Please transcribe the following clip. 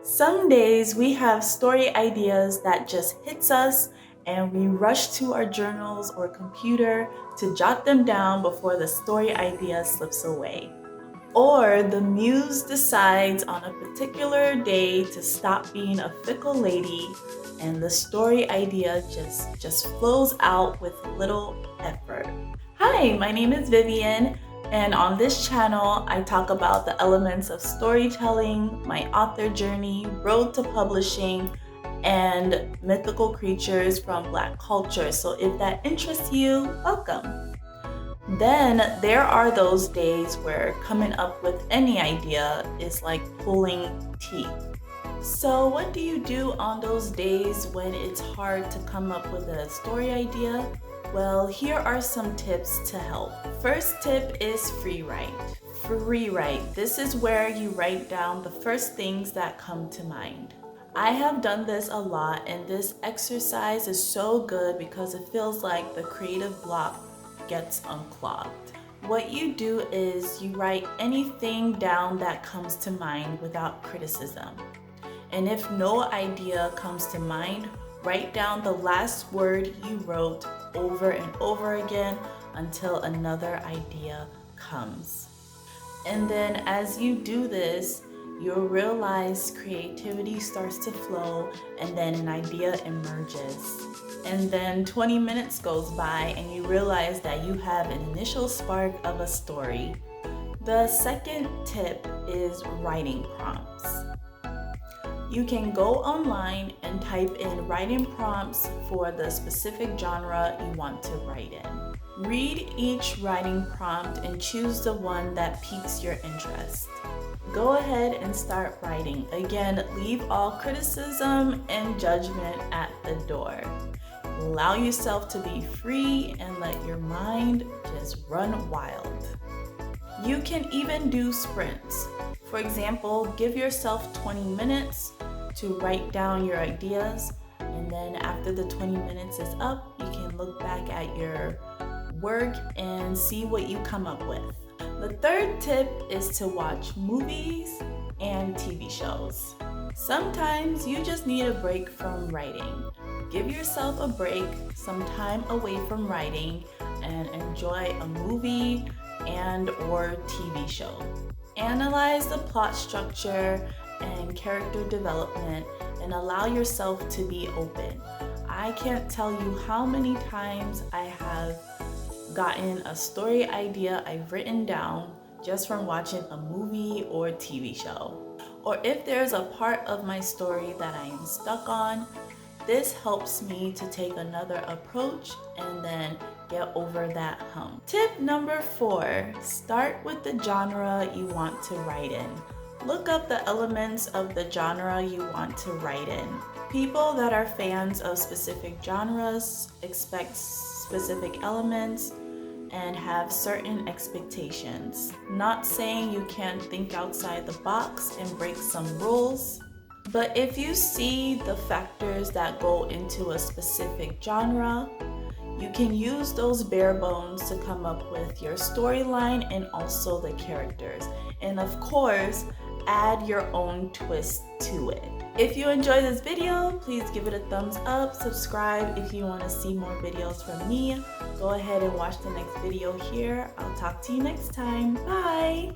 Some days we have story ideas that just hits us and we rush to our journals or computer to jot them down before the story idea slips away. Or the muse decides on a particular day to stop being a fickle lady and the story idea just flows out with little effort. Hi, my name is Vivian, and on this channel I talk about the elements of storytelling, my author journey, road to publishing, and mythical creatures from Black culture. So if that interests you, welcome. Then there are those days where coming up with any idea is like pulling teeth. So what do you do on those days when it's hard to come up with a story idea? Well, here are some tips to help. First tip is free write. Free write. This is where you write down the first things that come to mind. I have done this a lot, and this exercise is so good because it feels like the creative block gets unclogged. What you do is you write anything down that comes to mind without criticism. And if no idea comes to mind, write down the last word you wrote over and over again until another idea comes. And then as you do this, you'll realize creativity starts to flow and then an idea emerges. And then 20 minutes goes by and you realize that you have an initial spark of a story. The second tip is writing prompts. You can go online and type in writing prompts for the specific genre you want to write in. Read each writing prompt and choose the one that piques your interest. Go ahead and start writing. Again, leave all criticism and judgment at the door. Allow yourself to be free and let your mind just run wild. You can even do sprints. For example, give yourself 20 minutes to write down your ideas, and then after the 20 minutes is up, you can look back at your work and see what you come up with. The third tip is to watch movies and TV shows. Sometimes you just need a break from writing. Give yourself a break, some time away from writing, and enjoy a movie and or TV show. Analyze the plot structure and character development and allow yourself to be open. I can't tell you how many times I have gotten a story idea I've written down just from watching a movie or TV show. Or if there's a part of my story that I am stuck on, this helps me to take another approach and then get over that hump. Tip number 4, start with the genre you want to write in. Look up the elements of the genre you want to write in. People that are fans of specific genres expect specific elements and have certain expectations. Not saying you can't think outside the box and break some rules, but if you see the factors that go into a specific genre, you can use those bare bones to come up with your storyline and also the characters. And of course, add your own twist to it. If you enjoyed this video, please give it a thumbs up, subscribe if you want to see more videos from me. Go ahead and watch the next video here. I'll talk to you next time. Bye!